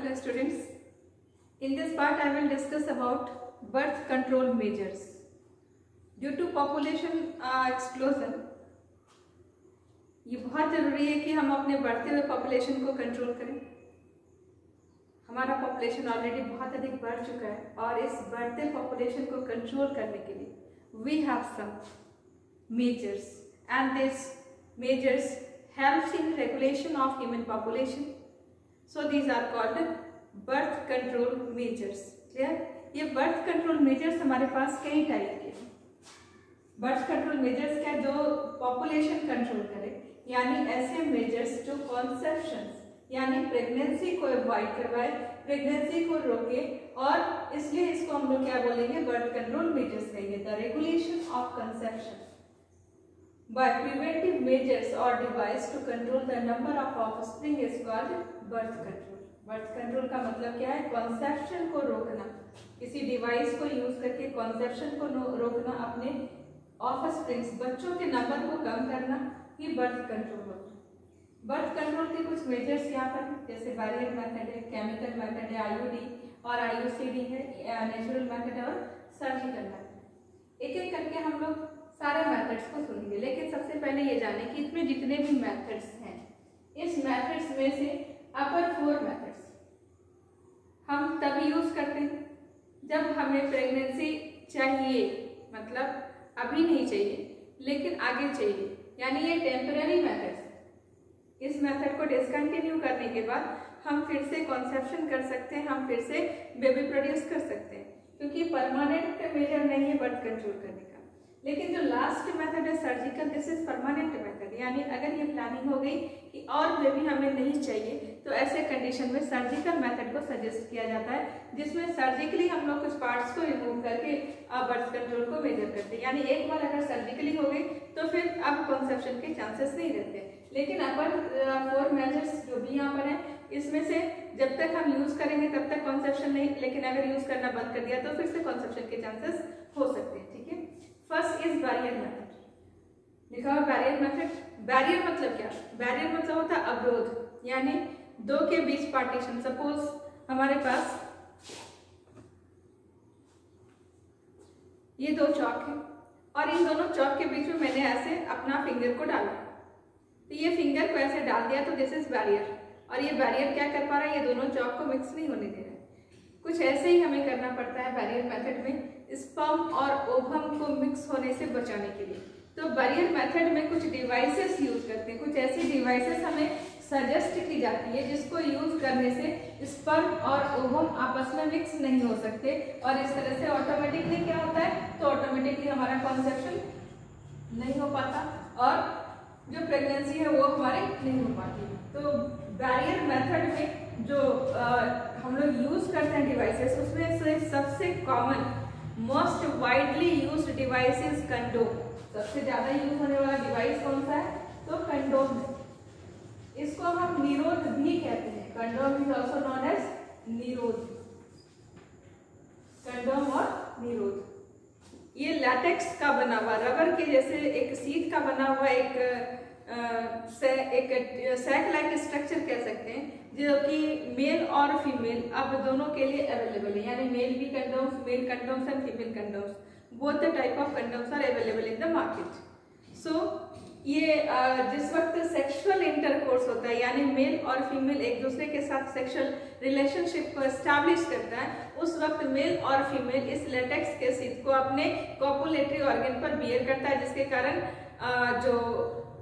Hello students. In this part I will discuss about birth control measures. Due to population explosion, ये बहुत ज़रूरी है कि हम अपने बढ़ते हुए पॉपुलेशन को कंट्रोल करें। हमारा पॉपुलेशन ऑलरेडी बहुत अधिक बढ़ चुका है और इस बढ़ते पॉपुलेशन को कंट्रोल करने के लिए we have some measures and these measures helps in regulation of human population. So these are called birth control measures. Clear? ये birth control measures हमारे पास कई टाइप के हैं। birth control measures क्या, जो population control करे, यानी ऐसे measures जो conception यानी प्रेगनेंसी को अवॉइड करवाए, प्रेगनेंसी को रोके, और इसलिए इसको हम लोग क्या बोलेंगे, बर्थ कंट्रोल मेजर्स कहेंगे। The regulation of conception by preventive measures or device to control the number of offspring is called birth control. birth control का मतलब क्या है, conception को रोकना, किसी डिवाइस को यूज करके conception को रोकना, अपने offsprings बच्चों के नंबर को कम करना, ये birth control होता है। birth control के कुछ मेजर्स यहाँ पर जैसे बैरियर मेथड है, केमिकल मेथड है, IUD और IUCD है, नेचुरल मेथड और सर्जिकल मेथड। एक एक करके हम लोग सारे मेथड्स को सुनेंगे, लेकिन सबसे पहले ये जाने कि इसमें जितने भी मेथड्स हैं, इस मेथड्स में से अपर 4 मेथड्स हम तभी यूज करते हैं जब हमें प्रेगनेंसी चाहिए, मतलब अभी नहीं चाहिए लेकिन आगे चाहिए, यानी ये टेम्पररी मेथड्स। इस मेथड को डिसकंटिन्यू करने के बाद हम फिर से कॉन्सेप्शन कर सकते हैं, हम फिर से बेबी प्रोड्यूस कर सकते हैं, क्योंकि परमानेंट मेजर नहीं है बर्थ कंट्रोल करने का। लेकिन जो लास्ट मेथड है surgical, this is permanent method, यानी अगर ये प्लानिंग हो गई कि और बेबी हमें नहीं चाहिए तो ऐसे कंडीशन में सर्जिकल मेथड को सजेस्ट किया जाता है, जिसमें सर्जिकली हम लोग कुछ पार्ट्स को रिमूव करके बर्थ कंट्रोल को मेजर करते हैं। यानी एक बार अगर सर्जिकली हो गई तो फिर अब कॉन्सेप्शन के चांसेस नहीं रहते। लेकिन अपर 4 मेजर्स जो भी यहाँ पर है, इसमें से जब तक हम यूज करेंगे तब तक कॉन्सेप्शन नहीं, लेकिन अगर यूज करना बंद कर दिया तो फिर से कॉन्सेप्शन के चांसेस हो सकते हैं। ठीक है, फर्स्ट इज बैरियर मेथड। लिखा हुआ बैरियर मेथड। बैरियर मतलब क्या, बैरियर मतलब होता है अवरोध, यानी दो के बीच पार्टीशन। सपोज हमारे पास ये 2 चौक है और इन दोनों चौक के बीच में मैंने ऐसे अपना फिंगर को डाला, तो ये फिंगर को ऐसे डाल दिया तो दिस इज बैरियर। और ये बैरियर क्या कर पा रहा है, ये दोनों चौक को मिक्स नहीं होने दे रहा है। कुछ ऐसे ही हमें करना पड़ता है बैरियर मेथड में, स्पर्म और ओवम को मिक्स होने से बचाने के लिए। तो बैरियर मेथड में कुछ डिवाइसेस यूज करते हैं, कुछ ऐसी डिवाइसेस हमें सजेस्ट की जाती है जिसको यूज करने से स्पर्म और ओवम आपस में मिक्स नहीं हो सकते, और इस तरह से ऑटोमेटिकली क्या होता है, तो ऑटोमेटिकली हमारा कॉन्सेप्शन नहीं हो पाता और जो प्रेगनेंसी है वो हमारे नहीं हो पाती। तो बैरियर मेथड में जो हम लोग यूज करते हैं डिवाइसेस, उसमें से सबसे common most widely used device is condom. सबसे ज्यादा यूज होने वाला डिवाइस कौन सा है, तो कंडोम है। इसको हम निरोध भी कहते हैं, condom is also known as Nirodh. Condom और निरोध ये लैटेक्स का बना हुआ, रबर के जैसे एक सीट का बना हुआ एक सैक लाइक स्ट्रक्चर कह सकते हैं, जो कि मेल और फीमेल अब दोनों के लिए अवेलेबल है, यानी मेल भी condoms, male condoms and female condoms, both the type of condoms are available in the market. So ये जिस वक्त सेक्सुअल इंटरकोर्स होता है, यानी मेल और फीमेल एक दूसरे के साथ सेक्सुअल रिलेशनशिप को एस्टैब्लिश करता है, उस वक्त मेल और फीमेल इस लेटेक्स के सीट को अपने कॉपुलेटरी ऑर्गन पर बियर करता है, जिसके कारण जो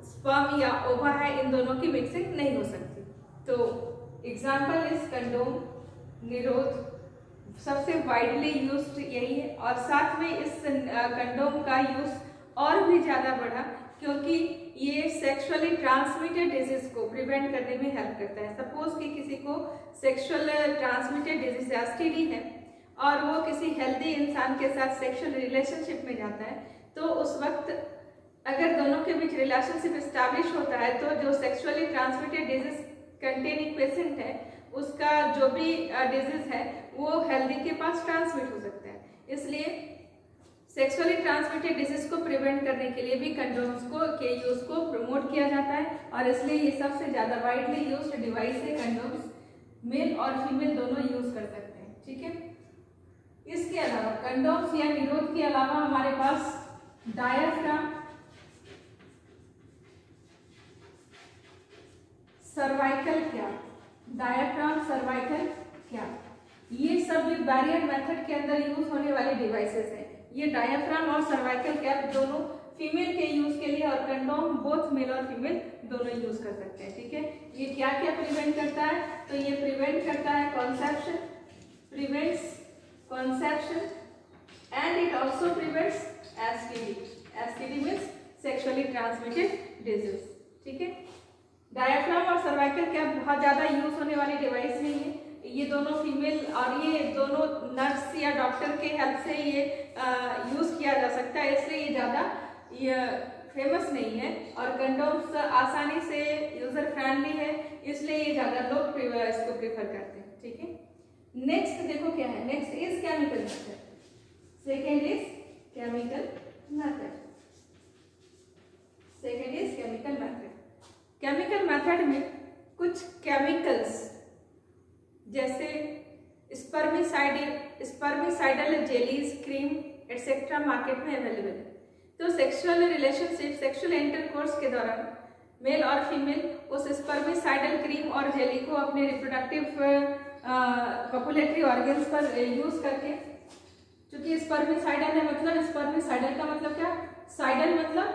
स्पर्म या ओवा है इन दोनों की मिक्सिंग नहीं हो सकती। तो एग्जाम्पल इज कंडोम, निरोध सबसे वाइडली यूज्ड यही है, और साथ में इस कंडोम का यूज और भी ज्यादा बढ़ा क्योंकि ये सेक्सुअली ट्रांसमिटेड डिजीज को प्रिवेंट करने में हेल्प करता है। सपोज कि किसी को सेक्सुअल ट्रांसमिटेड डिजीज एसटीडी है और वो किसी हेल्दी इंसान के साथ सेक्सुअल रिलेशनशिप में जाता है, तो उस वक्त अगर दोनों के बीच रिलेशनशिप एस्टैब्लिश होता है तो जो sexually transmitted disease containing patient है, उसका जो भी डिजीज है वो हेल्दी के पास ट्रांसमिट हो सकता है। इसलिए सेक्सुअली ट्रांसमिटेड डिजीज को प्रिवेंट करने के लिए भी कंडोम्स को के यूज को प्रमोट किया जाता है, और इसलिए ये सबसे ज्यादा वाइडली यूज्ड डिवाइस है कंडोम्स। मेल और फीमेल दोनों यूज कर सकते हैं, ठीक है। इसके अलावा कंडोम्स या निरोध के अलावा हमारे पास diaphragm, cervical cap, diaphragm, cervical cap, ये सब भी बैरियर मेथड के अंदर यूज होने वाले डिवाइसेस हैं। ये डायाफ्राम और सर्वाइकल कैप दोनों फीमेल के यूज के लिए और कंडोम बोथ मेल और फीमेल दोनों यूज कर सकते हैं, ठीक है। ये क्या क्या प्रिवेंट करता है, तो ये प्रिवेंट करता है conception, prevents conception and it also prevents STD. STD means sexually transmitted disease, ठीक है। डायाफ्राम और सर्वाइकल कैप बहुत ज्यादा यूज होने वाली डिवाइस नहीं है, ये दोनों फीमेल और ये दोनों नर्स या डॉक्टर के हेल्प से ये यूज किया जा सकता है, इसलिए ये ज्यादा फेमस नहीं है। और कंडोम्स आसानी से यूजर फ्रेंडली है, इसलिए ये ज्यादा लोग इसको प्रेफर करते हैं, ठीक है। नेक्स्ट देखो क्या है, next is chemical method, second is chemical method, second is chemical method. Chemical method में कुछ केमिकल्स जैसे spermicidal jellies, cream etcetera market में अवेलेबल है। तो सेक्सुअल रिलेशनशिप, सेक्सुअल इंटरकोर्स के दौरान मेल और फीमेल उस स्पर्मिसाइडल क्रीम और जेली को अपने रिप्रोडक्टिव कॉपुलेटरी ऑर्गन्स पर यूज करके, क्योंकि स्पर्मिसाइडल है मतलब स्पर्मिसाइडल का मतलब क्या, साइडल मतलब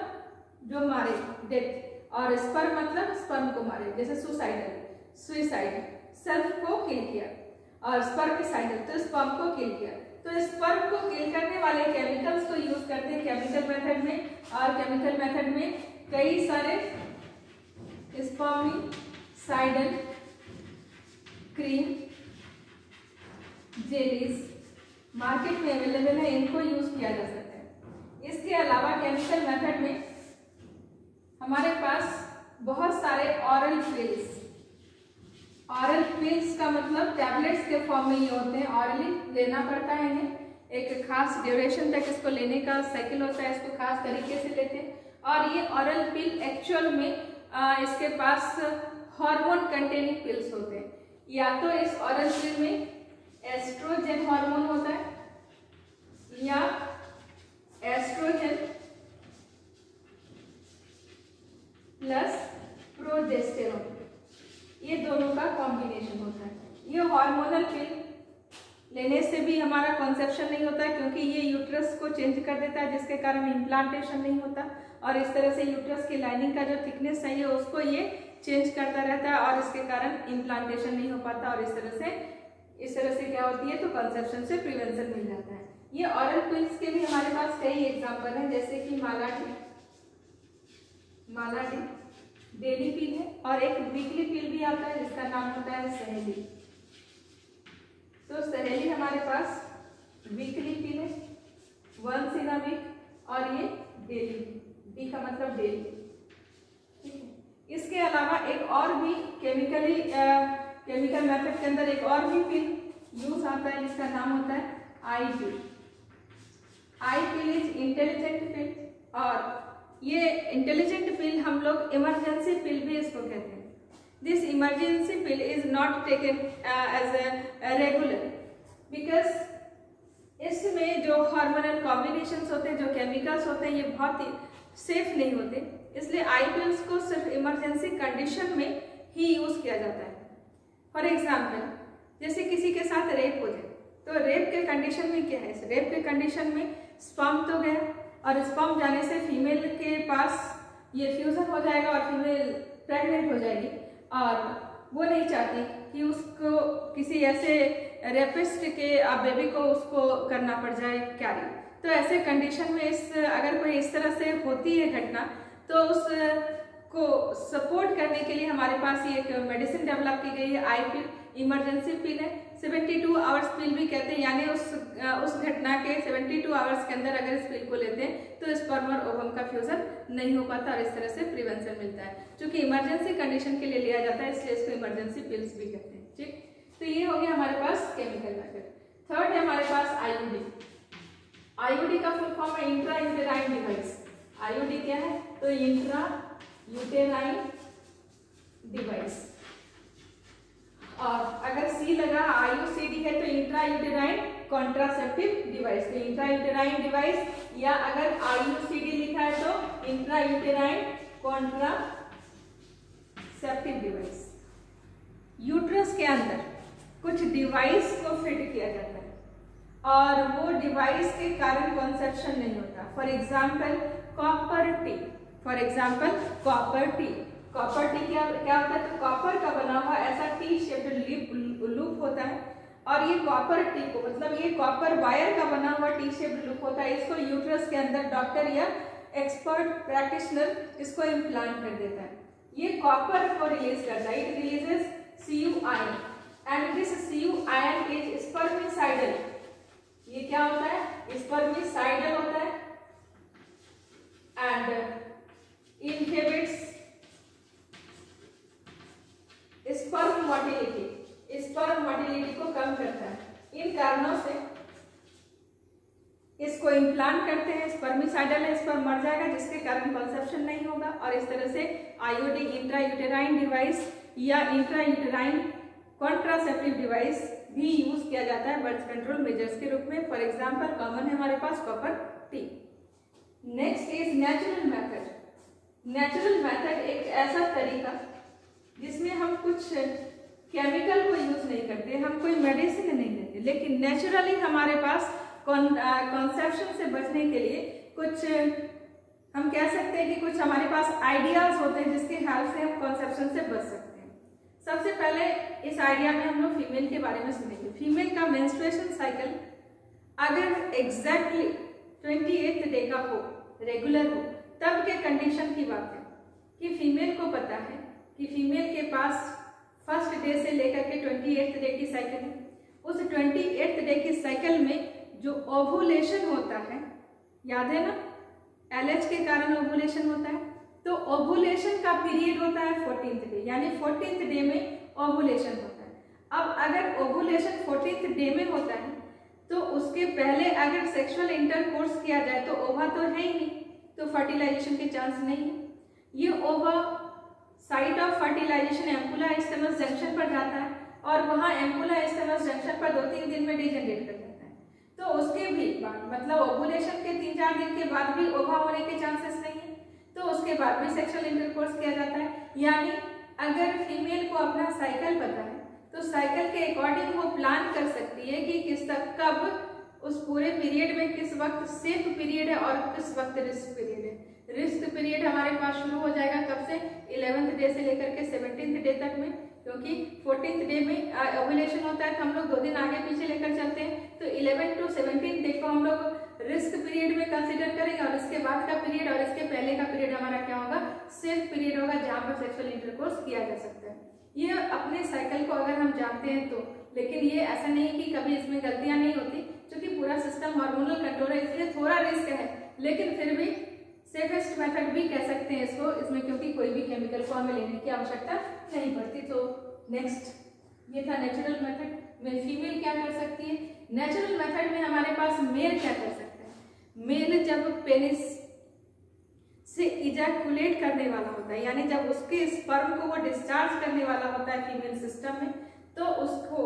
जो मारे, डेथ, और स्पर्म मतलब स्पर्म को मारे, जैसे सुसाइड सेल्फ को किल किया, और स्पर्मिसाइडल तो स्पर्म को किल किया। तो स्पर्म को किल करने वाले केमिकल्स को यूज करते हैं केमिकल मेथड में, और केमिकल मेथड में कई सारे स्पर्मिसाइडल क्रीम जेलीज मार्केट में अवेलेबल है, इनको यूज किया जा सकता है। इसके अलावा केमिकल मेथड में हमारे पास बहुत सारे ऑरल पिल्स, ऑरल पिल्स का मतलब टैबलेट्स के फॉर्म में ये होते हैं, ऑरली लेना पड़ता है इन्हें, एक खास ड्यूरेशन तक इसको लेने का साइकिल होता है, इसको खास तरीके से लेते हैं। और ये ऑरल पिल एक्चुअल में इसके पास हार्मोन कंटेनिंग पिल्स होते हैं, या तो इस ऑरल पिल में एस्ट्रोजन हार्मोन होता है या एस्ट्रोजन प्लस प्रोजेस्टेरोन, ये दोनों का कॉम्बिनेशन होता है। ये हार्मोनल पिल लेने से भी हमारा कंसेप्शन नहीं होता है, क्योंकि ये यूट्रस को चेंज कर देता है, जिसके कारण इम्प्लांटेशन नहीं होता, और इस तरह से यूट्रस की लाइनिंग का जो थिकनेस है उसको ये चेंज करता रहता है, और इसके कारण इम्प्लांटेशन नहीं हो पाता, और इस तरह से क्या होती है, तो कंसेप्शन से प्रिवेंशन मिल जाता है। ये ऑरल पिल्स के भी हमारे पास कई एग्जाम्पल हैं, जैसे कि मालाडी डेली पिल है, और एक वीकली पिल भी आता है जिसका नाम होता है सहेली। तो सहेली हमारे पास वीकली पिल है, वंस इन अ वीक, और ये डेली, डी का मतलब डेली। इसके अलावा एक और भी केमिकल मेथड के अंदर एक और भी पिल यूज आता है, जिसका नाम होता है आई पिल। आई पिल इज इंटेलिजेंट पिल, और ये इंटेलिजेंट पिल हम लोग इमरजेंसी पिल भी इसको कहते हैं। This emergency pill is not taken as a regular, because इसमें जो हार्मोनल कॉम्बिनेशंस होते हैं, जो केमिकल्स होते हैं, ये बहुत ही सेफ नहीं होते, इसलिए आई पिल्स को सिर्फ इमरजेंसी कंडीशन में ही यूज किया जाता है। फॉर एग्जाम्पल, जैसे किसी के साथ रेप हो जाए, तो रेप के कंडीशन में क्या है, रेप के कंडीशन में स्पर्म तो गया, और स्पर्म जाने से फीमेल के पास ये फ्यूजन हो जाएगा और फीमेल प्रेग्नेंट हो जाएगी, और वो नहीं चाहती कि उसको किसी ऐसे रेपिस्ट के बेबी को उसको करना पड़ जाए कैरी। तो ऐसे कंडीशन में अगर कोई इस तरह से होती है घटना, तो उसको सपोर्ट करने के लिए हमारे पास ये एक मेडिसिन डेवलप की गई है, आई पिल, इमरजेंसी पिल है, 72 आवर्स पिल भी कहते हैं, यानी उस घटना के 72 आवर्स के अंदर अगर इस पिल को लेते हैं तो स्पर्म और ओवम का फ्यूजन नहीं हो पाता, और इस तरह से प्रिवेंशन मिलता है। चूंकि इमरजेंसी कंडीशन के लिए लिया जाता है, इसलिए इसको इमरजेंसी पिल्स भी कहते हैं, ठीक। तो ये हो गया हमारे पास केमिकल मेथड। थर्ड है हमारे पास आईयूडी। आईयूडी का फुल फॉर्म है इंट्रा यूटेराइन डिवाइस। आईयूडी क्या है, तो इंट्रा यूटेराइन डिवाइस। और अगर सी लगा IUCD है तो इंट्रा यूटेराइन कॉन्ट्रासेप्टिव डिवाइस, तो इंट्रा यूटेराइन डिवाइस, या अगर IUCD लिखा है तो intra uterine contraceptive device. Uterus के अंदर कुछ डिवाइस को फिट किया जाता है और वो डिवाइस के कारण कॉन्सेप्शन नहीं होता। For example copper T, copper T क्या होता है, तो कॉपर का बना हुआ ऐसा टी शेप्ड लूप होता है और ये कॉपर टी को मतलब ये कॉपर वायर का बना हुआ टी शेप्ड लूप होता है। इसको यूट्रस के अंदर डॉक्टर या एक्सपर्ट प्रैक्टिशनर इसको इम्प्लांट कर देता है। ये कॉपर को रिलीज करता है, it releases Cu ion and this Cu ion is spermicidal। ये क्या होता है, स्पर्मिसाइडल होता है and inhibits स्पर्म मोटिलिटी को कम करता है। इन कारणों से इसको इम्प्लांट करते हैं। स्पर्मिसाइडल है, स्पर्म मर जाएगा जिसके कारण कंसेप्शन नहीं होगा और इस तरह से IUD इंट्रा यूटेराइन डिवाइस या इंट्रा यूटेराइन कॉन्ट्रासेप्टिव डिवाइस भी यूज किया जाता है बर्थ कंट्रोल मेजर्स के रूप में। फॉर एग्जांपल कॉमन है हमारे पास copper T. Next is natural method. Natural method एक ऐसा तरीका जिसमें हम कुछ केमिकल को यूज नहीं करते, हम कोई मेडिसिन नहीं देते, लेकिन नेचुरली हमारे पास कॉन्सेप्शन से बचने के लिए कुछ हम कह सकते हैं कि कुछ हमारे पास आइडियाज होते हैं जिसके हेल्प से हम कॉन्सेप्शन से बच सकते हैं। सबसे पहले इस आइडिया में हम लोग फीमेल के बारे में सुनेंगे। फीमेल का मेंस्ट्रुएशन साइकिल अगर एग्जैक्टली 28th डे का हो, रेगुलर हो, तब के कंडीशन की बात है कि फीमेल को पता है कि फीमेल के पास फर्स्ट डे से लेकर के 28th डे की साइकिल है। उस 28th डे की साइकिल में जो ओवुलेशन होता है, याद है ना, LH के कारण ओवुलेशन होता है, तो ओवुलेशन का पीरियड होता है 14th डे, यानी 14th डे में ओवुलेशन होता है। अब अगर ओवुलेशन 14th डे में होता है तो उसके पहले अगर सेक्सुअल इंटरकोर्स किया जाए तो ओवा तो है ही नहीं, तो फर्टिलाइजेशन के चांस नहीं है। ये ova site of fertilization ampulla isthmus junction पर जाता है और वहाँ एम्पुला स्टेमस जंक्शन पर 2-3 दिन में डिजेनरेट कर जाता है। तो उसके भी बाद मतलब ओवुलेशन के 3-4 दिन के बाद भी ओवा होने के चांसेस नहीं है, तो उसके बाद भी सेक्सुअल इंटरकोर्स किया जाता है। यानी अगर फीमेल को अपना साइकिल पता है तो साइकिल के अकॉर्डिंग वो प्लान कर सकती है कि किस तक कब उस पूरे पीरियड में किस वक्त सेफ पीरियड है और किस वक्त रिस्क पीरियड है। रिस्क पीरियड हमारे पास शुरू हो जाएगा कब से, 11th डे से लेकर के 17th डे तक में, क्योंकि 14th डे में ओवुलेशन होता है तो हम लोग 2 दिन आगे पीछे लेकर चलते हैं, तो 11 to 17 डे को हम लोग रिस्क पीरियड में कंसीडर करेंगे और इसके बाद का पीरियड और इसके पहले का पीरियड हमारा क्या होगा, सेफ पीरियड होगा जहाँ पर सेक्सुअल इंटरकोर्स किया जा सकता है। ये अपने साइकिल को अगर हम जानते हैं तो, लेकिन ये ऐसा नहीं कि कभी इसमें गलतियां नहीं होती, क्योंकि पूरा सिस्टम हार्मोनल कंट्रोल है, इसलिए थोड़ा रिस्क है, लेकिन फिर भी सेफेस्ट मेथड भी कह सकते हैं इसको, इसमें क्योंकि कोई भी केमिकल को हमें लेने की आवश्यकता नहीं पड़ती। तो नेक्स्ट ये था नेचुरल मेथड में फीमेल क्या कर सकती है। नेचुरल मेथड में हमारे पास मेल क्या कर सकता है। मेल जब पेनिस से इजैकुलेट करने वाला होता है, यानी जब उसके स्पर्म को वो डिस्चार्ज करने वाला होता है फीमेल सिस्टम में, तो उसको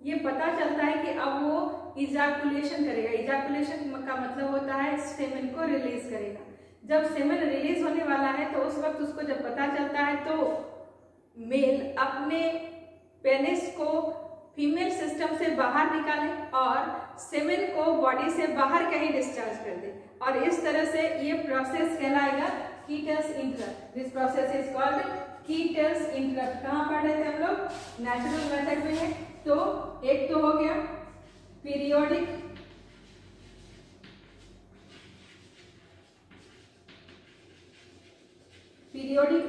ये पता चलता है कि अब वो इजैकुलेशन करेगा। इजैकुलेशन का मतलब होता है सेमेन को रिलीज करेगा। जब सेमेन रिलीज होने वाला है तो उस वक्त उसको जब पता चलता है तो मेल अपने पेनिस को फीमेल सिस्टम से बाहर निकाले और सेमेन को बॉडी से बाहर कहीं डिस्चार्ज कर दे, और इस तरह से ये प्रोसेस कहलाएगा kits interrupt. This process is called kits interrupt. कहाँ पढ़ रहे थे हम लोग, नेचुरल मेथड में है। तो एक तो हो गया पीरियोडिक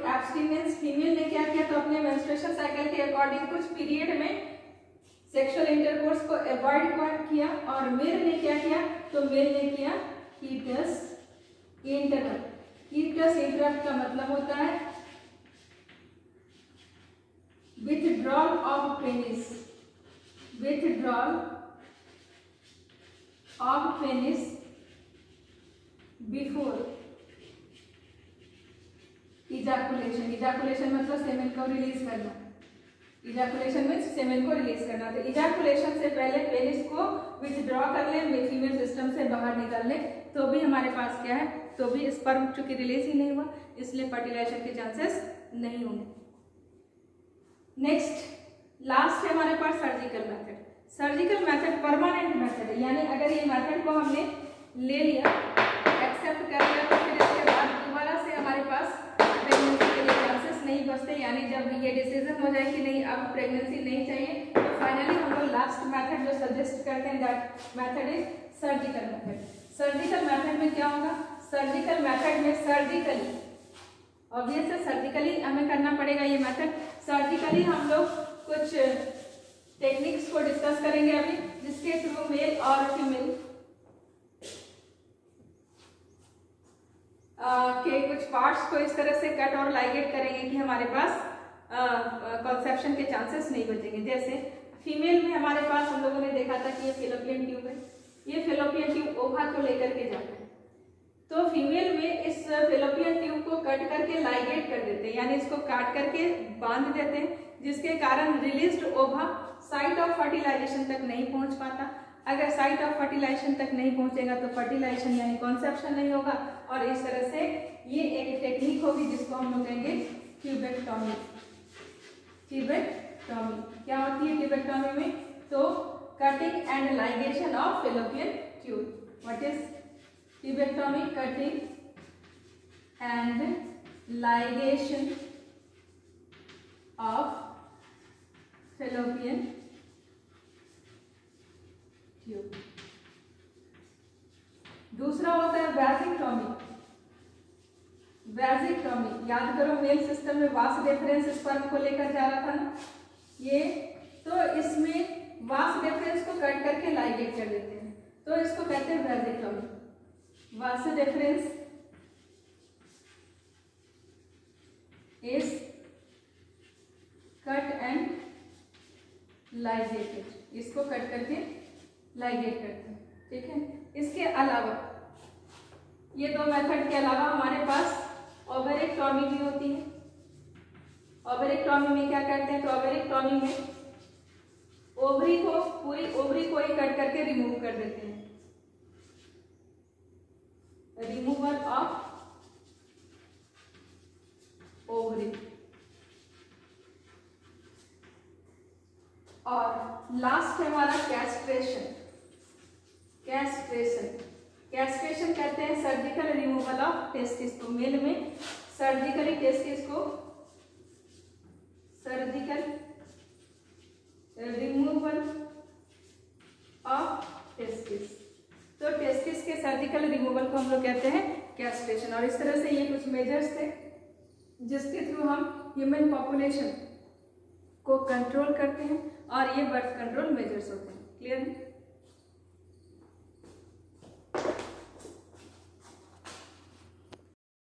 एब्स्टिनेंस। फीमेल ने क्या किया, तो अपने मेंस्ट्रुएशन साइकिल के अकॉर्डिंग कुछ पीरियड में सेक्सुअल इंटरकोर्स को अवॉइड किया, और मेल ने क्या किया, तो मेल ने किया कीटस इंटरप्ट। कीटस इंटरप्ट का मतलब होता है withdrawal of penis, withdrawal of penis before ejaculation. Ejaculation मतलब सेमेन को रिलीज करना। इजैकुलेशन मीन्स सेमेन को रिलीज करना। तो इजैकुलेशन से पहले पेनिस को विथड्रॉ कर ले, फीमेल सिस्टम से बाहर निकाल ले, तो भी हमारे पास क्या है, तो भी स्पर्म चूंकि रिलीज ही नहीं हुआ, इसलिए फर्टिलाइजेशन के चांसेस नहीं होंगे। नेक्स्ट लास्ट है हमारे पास surgical method. Surgical method permanent method है, यानी अगर ये मेथड को हमने ले लिया, एक्सेप्ट कर लिया, तो फिर इसके बाद दोबारा से हमारे पास प्रेगनेंसी के लिए चांसेस नहीं बचते। यानी जब ये डिसीजन हो जाए कि नहीं अब प्रेगनेंसी नहीं चाहिए, तो फाइनली हम लोग लास्ट मेथड जो सजेस्ट करते हैं that method is surgical method. Surgical method में क्या होगा, सर्जिकल मेथड में सर्जिकली, ऑब्वियस है सर्जिकली हमें करना पड़ेगा ये मेथड। सर्जिकली हम लोग कुछ टेक्निक्स को डिस्कस करेंगे अभी, जिसके थ्रू मेल और फीमेल के कुछ पार्ट्स को इस तरह से कट और लाइगेट करेंगे कि हमारे पास कंसेप्शन के चांसेस नहीं बचेंगे। जैसे फीमेल में हमारे पास हम लोगों ने देखा था कि ये फेलोपियन ट्यूब है, ये फेलोपियन ट्यूब ओवा को लेकर के जाता है, तो फीमेल में इस फेलोपियन ट्यूब को कट करके लाइगेट कर देते हैं, यानी इसको काट करके बांध देते हैं, जिसके कारण रिलीज्ड ओवा साइट ऑफ फर्टिलाइजेशन तक नहीं पहुंच पाता। अगर साइट ऑफ फर्टिलाइजेशन तक नहीं पहुंचेगा तो फर्टिलाइजेशन यानी कॉन्सेप्शन नहीं होगा, और इस तरह से ये एक टेक्निक होगी जिसको हम लोग कहेंगे ट्यूबेक्टॉमी। ट्यूबेक्टॉमी क्या होती है ट्यूबेक्टॉमी में, तो cutting and ligation of fallopian tube. What is tubectomy? Cutting and ligation of fallopian tube. दूसरा होता है वैजिक्टॉमी। वैजिक्टॉमी याद करो, मेल सिस्टम में वास डिफरेंस स्पर्म को लेकर जा रहा था ना ये, तो इसमें वास डिफरेंस को कट करके लाइगेट कर देते हैं, तो इसको कहते हैं vasectomy. Vas difference is cut and ligated, इसको कट करके लाइगेट करते हैं, ठीक है। इसके अलावा ये दो मेथड के अलावा हमारे पास ओवेरेक्टॉमी भी होती है। ओवेरेक्टॉमी में क्या करते हैं, तो ओवेरेक्टॉमी में ओवरी को, पूरी ओवरी को ही कट करके रिमूव कर देते हैं, रिमूवल ऑफ ओवरी। और लास्ट है हमारा कैस्ट्रेशन। कैस्ट्रेशन कहते हैं सर्जिकल रिमूवल ऑफ टेस्टिस को। मेल में सर्जिकली टेस्टिस को, सर्जिकल रिमूवल ऑफ टेस्टिस, तो टेस्टिस के सर्जिकल रिमूवल को हम लोग कहते हैं कैस्ट्रेशन। और इस तरह से ये कुछ मेजर्स थे जिसके थ्रू हम ह्यूमन पॉपुलेशन को कंट्रोल करते हैं, और ये बर्थ कंट्रोल मेजर्स होते हैं। क्लियर है?